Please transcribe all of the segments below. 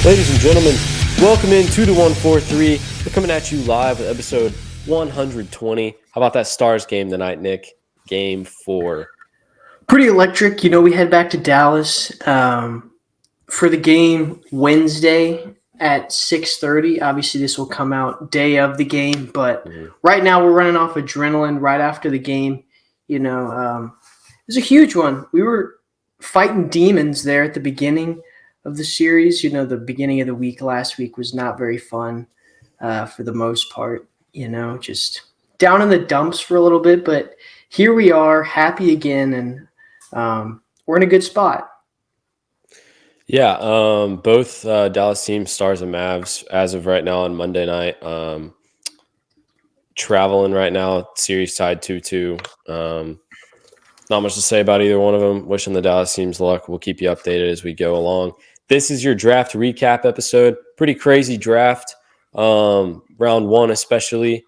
Ladies and gentlemen, welcome into the 143. We're coming at you live with episode 120. How about that Stars game tonight, Nick? Game 4. Pretty electric. We head back to Dallas for the game Wednesday at 6:30. Obviously, this will come out day of the game, but right now we're running off adrenaline right after the game. It was a huge one. We were fighting demons there at the beginning of the series. The beginning of the week last week was not very fun for the most part. Just down in the dumps for a little bit, but here we are, happy again, and we're in a good spot. Yeah, both Dallas teams, Stars and Mavs, as of right now on Monday night, traveling right now, series tied 2-2. Not much to say about either one of them. Wishing the Dallas teams luck. We'll keep you updated as we go along. This is your draft recap episode. Pretty crazy draft. Round 1 especially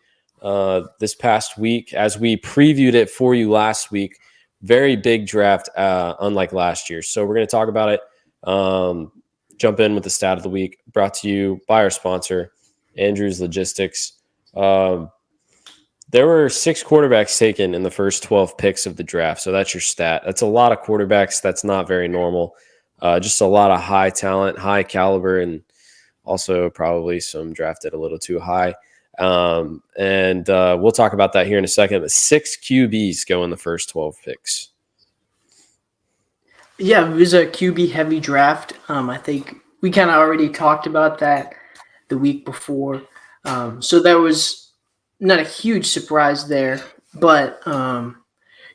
this past week, as we previewed it for you last week. Very big draft, unlike last year. So we're going to talk about it. Jump in with the stat of the week, brought to you by our sponsor, Andrews Logistics. There were 6 quarterbacks taken in the first 12 picks of the draft. So that's your stat. That's a lot of quarterbacks. That's not very normal. Just a lot of high talent, high caliber, and also probably some drafted a little too high. And we'll talk about that here in a second. But 6 QBs go in the first 12 picks. Yeah, it was a QB-heavy draft. I think we kind of already talked about that the week before. So that was not a huge surprise there. But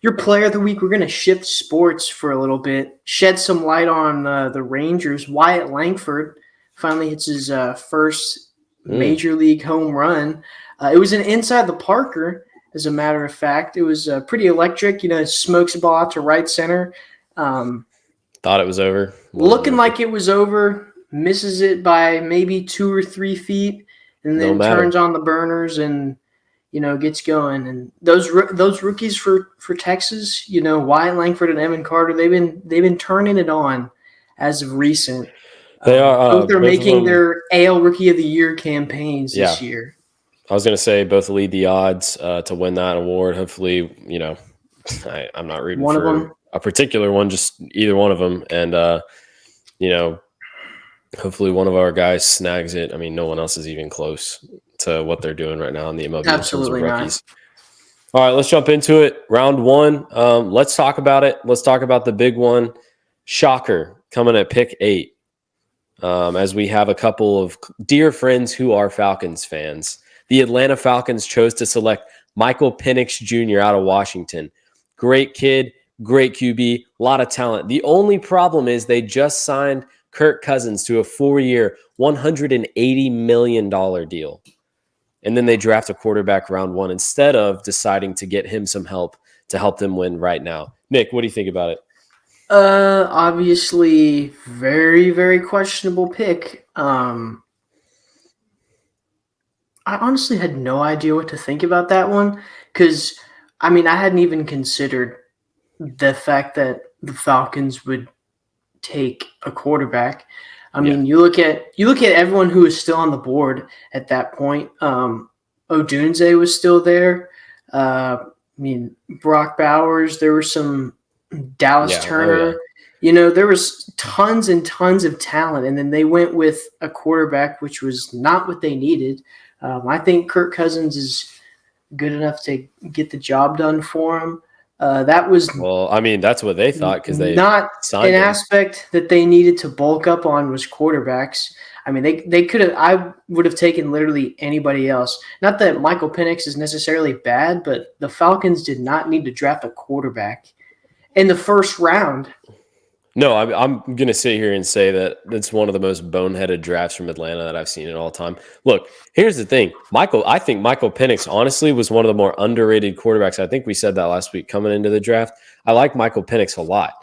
your player of the week, we're going to shift sports for a little bit, shed some light on the Rangers. Wyatt Langford finally hits his first Major League home run. It was an inside the Parker, as a matter of fact. It was pretty electric. Smokes the ball out to right center. Thought it was over. Looking like it was over, misses it by maybe 2 or 3 feet, and then turns on the burners and gets going. And those rookies for Texas, Wyatt Langford and Evan Carter, they've been turning it on as of recent. They are. They're making their AL Rookie of the Year campaigns this year. I was going to say both lead the odds to win that award. Hopefully, I'm not rooting for a particular one, just either one of them. And, hopefully one of our guys snags it. I mean, no one else is even close to what they're doing right now in the MLB. Absolutely rookies. All right, let's jump into it. Round 1. Let's talk about it. Let's talk about the big one. Shocker coming at pick 8. As we have a couple of dear friends who are Falcons fans. The Atlanta Falcons chose to select Michael Penix Jr. out of Washington. Great kid, great QB, a lot of talent. The only problem is they just signed Kirk Cousins to a 4-year, $180 million deal. And then they draft a quarterback round 1 instead of deciding to get him some help to help them win right now. Nick, what do you think about it? Obviously, very, very questionable pick. I honestly had no idea what to think about that one because, I hadn't even considered the fact that the Falcons would take a quarterback. You look at everyone who was still on the board at that point. Odunze was still there. Brock Bowers. There were some Dallas Turner. There was tons and tons of talent, and then they went with a quarterback, which was not what they needed. I think Kirk Cousins is good enough to get the job done for him. That was that's what they thought because they not signed an him. aspect that they needed to bulk up on was quarterbacks. They could have. I would have taken literally anybody else. Not that Michael Penix is necessarily bad, but the Falcons did not need to draft a quarterback in the first round. No, I'm going to sit here and say that it's one of the most boneheaded drafts from Atlanta that I've seen in all time. Look, here's the thing. I think Michael Penix, honestly, was one of the more underrated quarterbacks. I think we said that last week coming into the draft. I like Michael Penix a lot.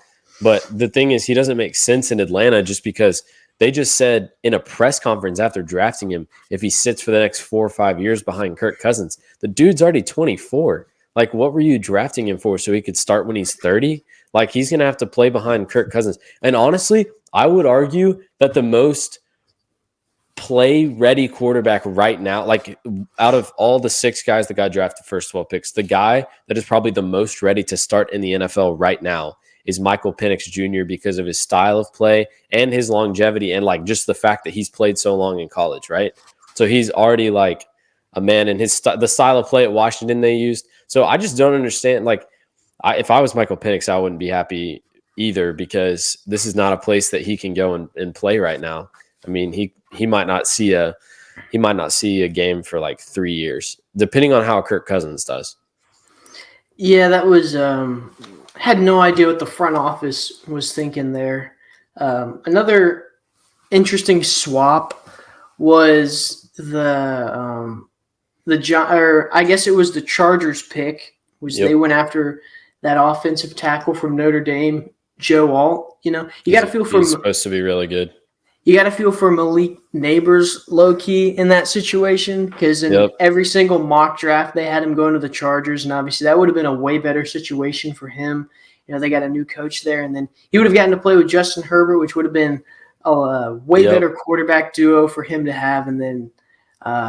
But the thing is, he doesn't make sense in Atlanta just because they just said in a press conference after drafting him, if he sits for the next 4 or 5 years behind Kirk Cousins, the dude's already 24. Like, what were you drafting him for? So he could start when he's 30? Like, he's going to have to play behind Kirk Cousins. And honestly, I would argue that the most play ready quarterback right now, like out of all the 6 guys that got drafted first 12 picks, the guy that is probably the most ready to start in the NFL right now is Michael Penix Jr. because of his style of play and his longevity and like just the fact that he's played so long in college, right? So he's already like a man, and the style of play at Washington they used. So I just don't understand. Like, if I was Michael Penix, I wouldn't be happy either, because this is not a place that he can go and play right now. I mean, he might not see a game for like 3 years, depending on how Kirk Cousins does. Yeah, that was had no idea what the front office was thinking there. Another interesting swap was I guess it was the Chargers pick, which they went after that offensive tackle from Notre Dame, Joe Alt. You know, you got to feel for he's supposed to be really good. You got to feel for Malik Neighbors low key in that situation, because in every single mock draft they had him going to the Chargers, and obviously that would have been a way better situation for him. You know, they got a new coach there, and then he would have gotten to play with Justin Herbert, which would have been a way better quarterback duo for him to have. And then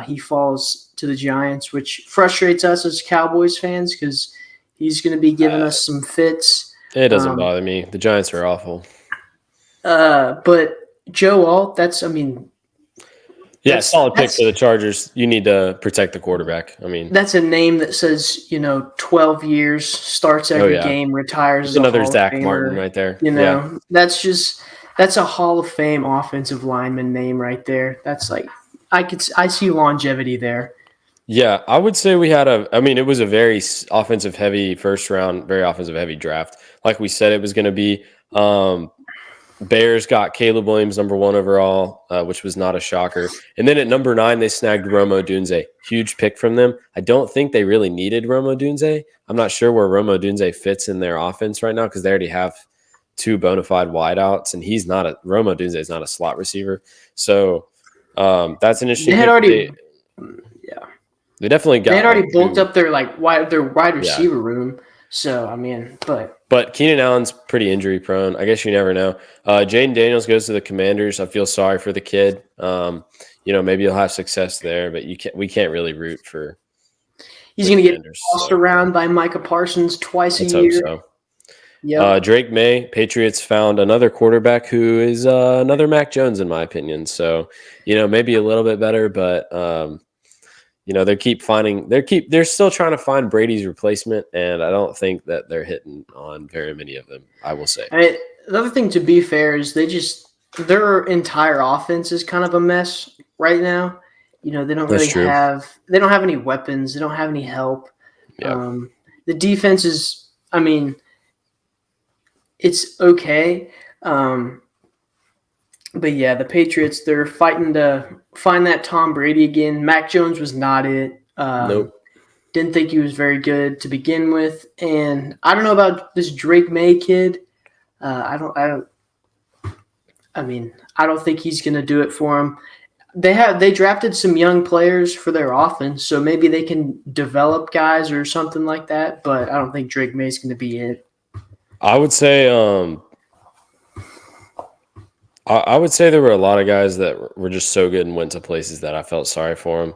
he falls to the Giants, which frustrates us as Cowboys fans because he's going to be giving us some fits. It doesn't bother me. The Giants are awful. But Joe Alt, solid pick for the Chargers. You need to protect the quarterback. I mean, that's a name that says, 12 years, starts every game, retires. It's another Zach Martin right there. That's a Hall of Fame offensive lineman name right there. That's like, I see longevity there. Yeah, I would say it was a very offensive heavy first round, very offensive heavy draft. Like we said, it was going to be. Bears got Caleb Williams number 1 overall, which was not a shocker. And then at number 9, they snagged Rome Odunze. Huge pick from them. I don't think they really needed Rome Odunze. I'm not sure where Rome Odunze fits in their offense right now because they already have 2 bona fide wideouts, and Rome Odunze is not a slot receiver. So that's an interesting. They definitely got. They had already bulked up their wide receiver room. So But Keenan Allen's pretty injury prone. I guess you never know. Jaden Daniels goes to the Commanders. I feel sorry for the kid. Maybe he'll have success there, but we can't really root for. He's going to get tossed around by Micah Parsons twice a year. Hope so. Yep. Drake May, Patriots found another quarterback who is another Mac Jones, in my opinion. So, maybe a little bit better, but they're still trying to find Brady's replacement, and I don't think that they're hitting on very many of them, I will say. The other thing, to be fair, is their entire offense is kind of a mess right now. They don't they don't have any weapons. They don't have any help. Yeah. The defense is, it's okay. But yeah, the Patriots, they're fighting to find that Tom Brady again. Mac Jones was not it. Nope. Didn't think he was very good to begin with. And I don't know about this Drake May kid. I don't think he's going to do it for him. They drafted some young players for their offense, so maybe they can develop guys or something like that, but I don't think Drake May is going to be it. I would say there were a lot of guys that were just so good and went to places that I felt sorry for them.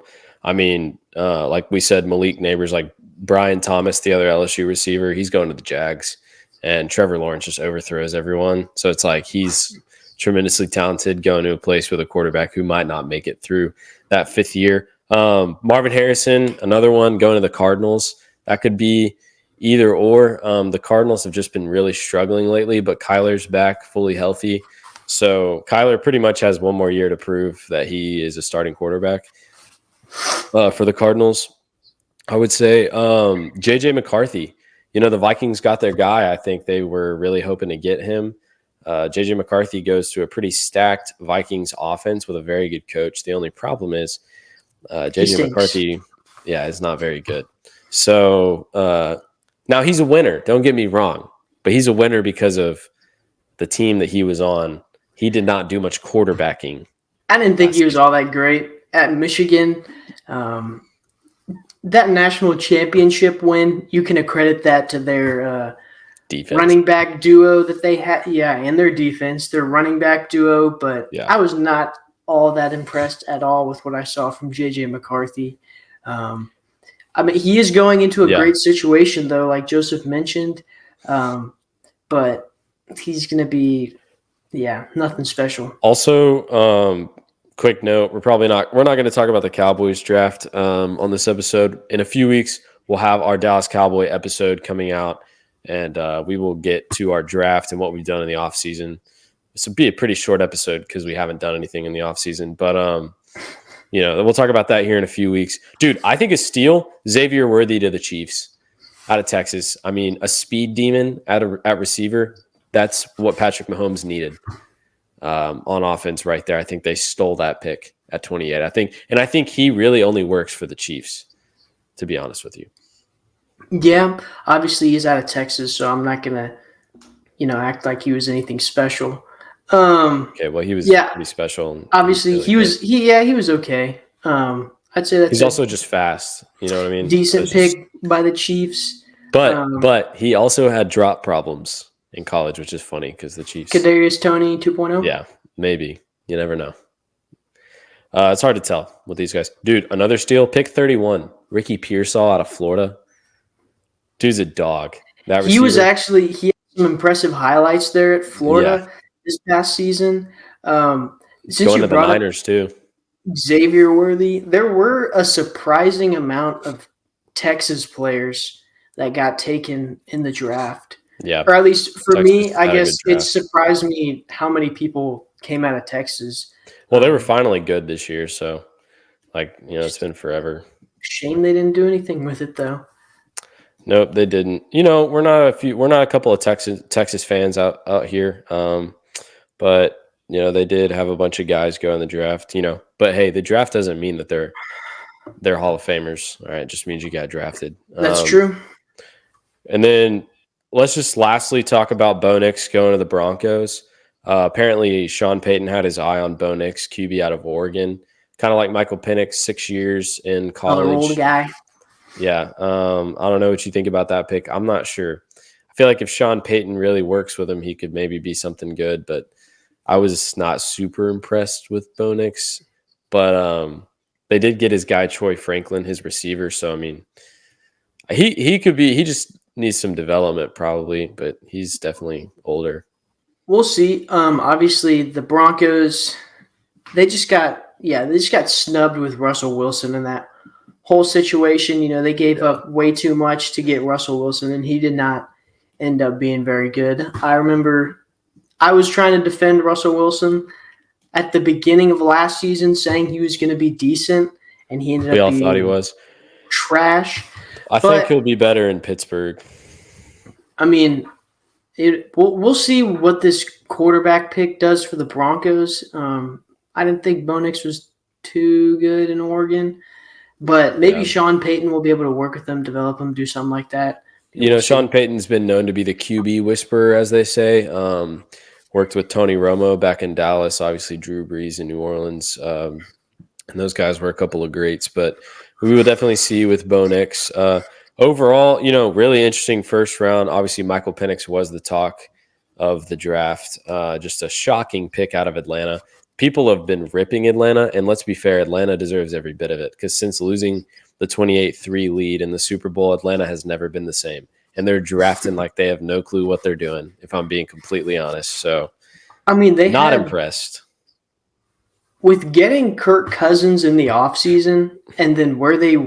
Like we said, Malik Neighbors, like Brian Thomas, the other LSU receiver, he's going to the Jags, and Trevor Lawrence just overthrows everyone. So it's like he's tremendously talented going to a place with a quarterback who might not make it through that 5th year. Marvin Harrison, another one, going to the Cardinals. That could be either or. The Cardinals have just been really struggling lately, but Kyler's back fully healthy. So Kyler pretty much has one more year to prove that he is a starting quarterback for the Cardinals. I would say J.J. McCarthy. The Vikings got their guy. I think they were really hoping to get him. J.J. McCarthy goes to a pretty stacked Vikings offense with a very good coach. The only problem is J.J. McCarthy, is not very good. So now he's a winner. Don't get me wrong. But he's a winner because of the team that he was on. He did not do much quarterbacking. I didn't think he was all that great at Michigan. That national championship win, you can accredit that to their defense, running back duo that they had. Yeah, and their defense, their running back duo. But I was not all that impressed at all with what I saw from JJ McCarthy. I mean, he is going into a great situation, though, like Joseph mentioned. But he's going to be, nothing special. Also, quick note: we're not going to talk about the Cowboys draft on this episode. In a few weeks, we'll have our Dallas Cowboy episode coming out, and we will get to our draft and what we've done in the offseason. This will be a pretty short episode because we haven't done anything in the offseason, but we'll talk about that here in a few weeks. Dude, I think a steal, Xavier Worthy to the Chiefs out of Texas. I mean, a speed demon at receiver. That's what Patrick Mahomes needed on offense right there. I think they stole that pick at 28. I think he really only works for the Chiefs, to be honest with you. Yeah, obviously he's out of Texas, so I'm not gonna, act like he was anything special. Okay, well, he was pretty special. Obviously, he was okay. I'd say he's also just fast. You know what I mean? Decent pick by the Chiefs. But he also had drop problems in college, which is funny because the Chiefs. Kadarius Toney 2.0? Yeah, maybe. You never know. It's hard to tell with these guys. Dude, another steal, pick 31. Ricky Pearsall out of Florida. Dude's a dog. He had some impressive highlights there at Florida this past season. Since going to the Niners too. Xavier Worthy, there were a surprising amount of Texas players that got taken in the draft. Yeah. Or at least for Texas me, I guess it surprised me how many people came out of Texas. Well, they were finally good this year, so it's been forever. Shame they didn't do anything with it though. Nope, they didn't. We're not a couple of Texas fans out here. But they did have a bunch of guys go in the draft, But hey, the draft doesn't mean that they're Hall of Famers. All right, it just means you got drafted. That's true. And then let's just lastly talk about Bo Nix going to the Broncos. Apparently, Sean Payton had his eye on Bo Nix, QB out of Oregon, kind of like Michael Penix, 6 years in college. Another old guy. Yeah, I don't know what you think about that pick. I'm not sure. I feel like if Sean Payton really works with him, he could maybe be something good, but I was not super impressed with Bo Nix, but they did get his guy Troy Franklin, his receiver. So I mean, he could be. He just needs some development probably, but he's definitely older. We'll see. Obviously, the Broncos they just got snubbed with Russell Wilson in that whole situation. They gave up way too much to get Russell Wilson, and he did not end up being very good. I remember I was trying to defend Russell Wilson at the beginning of last season, saying he was going to be decent, and he ended up being thought he was trash. I think he'll be better in Pittsburgh. I mean, we'll see what this quarterback pick does for the Broncos. I didn't think Bo Nix was too good in Oregon, but maybe Sean Payton will be able to work with them, develop them, do something like that. Sean Payton's been known to be the QB whisperer, as they say. Worked with Tony Romo back in Dallas, obviously Drew Brees in New Orleans. And those guys were a couple of greats, but we will definitely see with Bo Nix. Overall, really interesting first round. Obviously, Michael Penix was the talk of the draft. Just a shocking pick out of Atlanta. People have been ripping Atlanta, and let's be fair, Atlanta deserves every bit of it because since losing the 28-3 lead in the Super Bowl, Atlanta has never been the same. And they're drafting like they have no clue what they're doing, if I'm being completely honest. So, I mean, not impressed. With getting Kirk Cousins in the offseason and then where they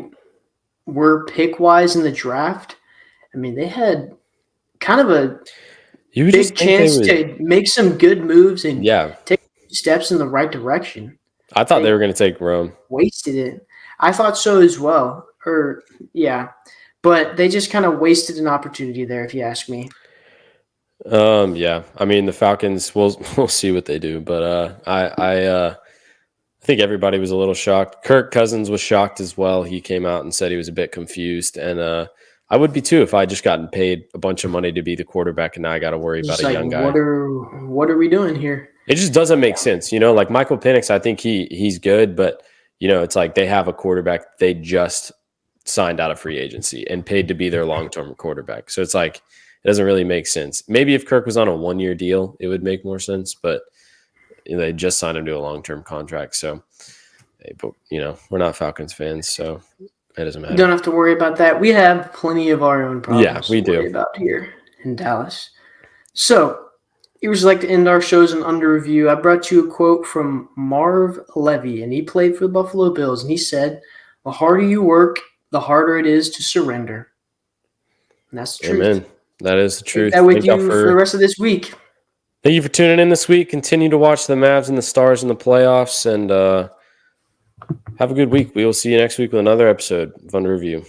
were pick-wise in the draft, I mean, they had kind of a big chance to make some good moves and take steps in the right direction. I thought they were going to take Rome. Wasted it. I thought so as well. But they just kind of wasted an opportunity there, if you ask me. Yeah. I mean, the Falcons, we'll see what they do, but I think everybody was a little shocked. Kirk Cousins was shocked as well. He came out and said he was a bit confused, and I would be too if I just gotten paid a bunch of money to be the quarterback, and now I got to worry about a young guy. What are we doing here? It just doesn't make sense, like Michael Penix. I think he's good, but it's like they have a quarterback they just signed out of free agency and paid to be their long-term quarterback. So it's like it doesn't really make sense. Maybe if Kirk was on a 1-year deal, it would make more sense, but they just signed him to a long-term contract. So, but we're not Falcons fans, so it doesn't matter. You don't have to worry about that. We have plenty of our own problems Yeah, we to worry do. about here in Dallas. So, here's like to end our shows in under review. I brought you a quote from Marv Levy, and he played for the Buffalo Bills, and he said, "The harder you work, the harder it is to surrender." And that's the truth. Amen. That is the truth. Take that with you for the rest of this week. Thank you for tuning in this week. Continue to watch the Mavs and the Stars in the playoffs, and have a good week. We will see you next week with another episode of Under Review.